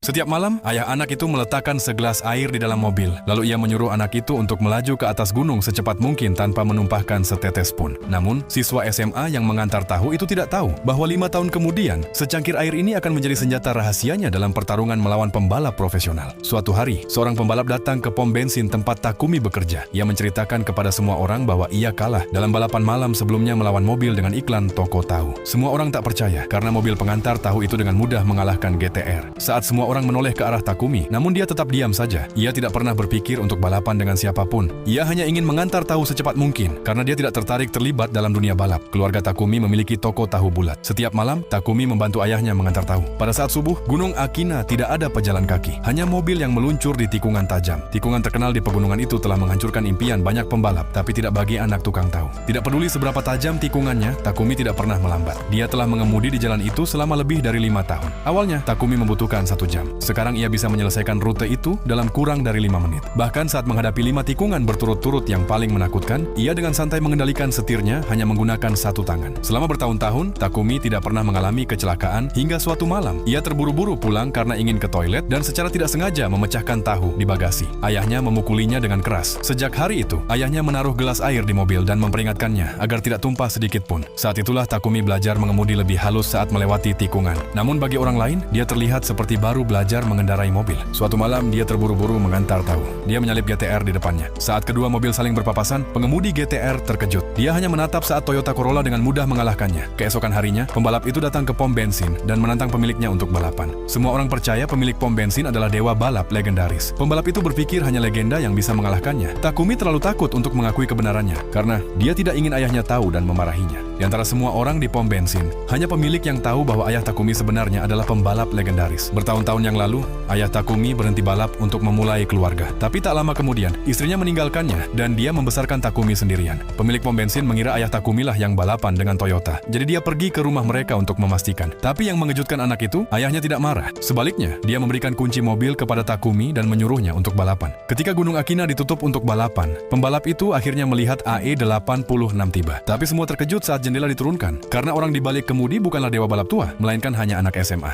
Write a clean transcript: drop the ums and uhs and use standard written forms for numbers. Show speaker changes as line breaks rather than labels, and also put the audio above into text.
Setiap malam, ayah anak itu meletakkan segelas air di dalam mobil. Lalu ia menyuruh anak itu untuk melaju ke atas gunung secepat mungkin tanpa menumpahkan setetes pun. Namun, siswa SMA yang mengantar tahu itu tidak tahu bahwa 5 tahun kemudian, secangkir air ini akan menjadi senjata rahasianya dalam pertarungan melawan pembalap profesional. Suatu hari, seorang pembalap datang ke pom bensin tempat Takumi bekerja. Ia menceritakan kepada semua orang bahwa ia kalah dalam balapan malam sebelumnya melawan mobil dengan iklan toko tahu. Semua orang tak percaya karena mobil pengantar tahu itu dengan mudah mengalahkan GTR. Saat semua orang menoleh ke arah Takumi, namun dia tetap diam saja. Ia tidak pernah berpikir untuk balapan dengan siapapun. Ia hanya ingin mengantar tahu secepat mungkin, karena dia tidak tertarik terlibat dalam dunia balap. Keluarga Takumi memiliki toko tahu bulat. Setiap malam, Takumi membantu ayahnya mengantar tahu. Pada saat subuh, Gunung Akina tidak ada pejalan kaki. Hanya mobil yang meluncur di tikungan tajam. Tikungan terkenal di pegunungan itu telah menghancurkan impian banyak pembalap, tapi tidak bagi anak tukang tahu. Tidak peduli seberapa tajam tikungannya, Takumi tidak pernah melambat. Dia telah mengemudi di jalan itu selama lebih dari 5 tahun. Awalnya, Takumi membutuhkan 1 jam. Sekarang ia bisa menyelesaikan rute itu dalam kurang dari 5 menit. Bahkan saat menghadapi 5 tikungan berturut-turut yang paling menakutkan, ia dengan santai mengendalikan setirnya hanya menggunakan 1 tangan. Selama bertahun-tahun, Takumi tidak pernah mengalami kecelakaan hingga suatu malam. Ia terburu-buru pulang karena ingin ke toilet dan secara tidak sengaja memecahkan tahu di bagasi. Ayahnya memukulinya dengan keras. Sejak hari itu, ayahnya menaruh gelas air di mobil dan memperingatkannya agar tidak tumpah sedikit pun. Saat itulah Takumi belajar mengemudi lebih halus saat melewati tikungan. Namun bagi orang lain, dia terlihat seperti baru belajar mengendarai mobil. Suatu malam, dia terburu-buru mengantar tahu. Dia menyalip GTR di depannya. Saat kedua mobil saling berpapasan, pengemudi GTR terkejut. Dia hanya menatap saat Toyota Corolla dengan mudah mengalahkannya. Keesokan harinya, pembalap itu datang ke pom bensin dan menantang pemiliknya untuk balapan. Semua orang percaya pemilik pom bensin adalah dewa balap legendaris. Pembalap itu berpikir hanya legenda yang bisa mengalahkannya. Takumi terlalu takut untuk mengakui kebenarannya karena dia tidak ingin ayahnya tahu dan memarahinya. Di antara semua orang di pom bensin, hanya pemilik yang tahu bahwa ayah Takumi sebenarnya adalah pembalap legendaris. Bertahun-tahun yang lalu, ayah Takumi berhenti balap untuk memulai keluarga. Tapi tak lama kemudian, istrinya meninggalkannya dan dia membesarkan Takumi sendirian. Pemilik pom bensin mengira ayah Takumi lah yang balapan dengan Toyota. Jadi dia pergi ke rumah mereka untuk memastikan. Tapi yang mengejutkan anak itu, ayahnya tidak marah. Sebaliknya, dia memberikan kunci mobil kepada Takumi dan menyuruhnya untuk balapan. Ketika Gunung Akina ditutup untuk balapan, pembalap itu akhirnya melihat AE86 tiba. Tapi semua terkejut saat jendela diturunkan, karena orang di balik kemudi bukanlah dewa balap tua, melainkan hanya anak SMA.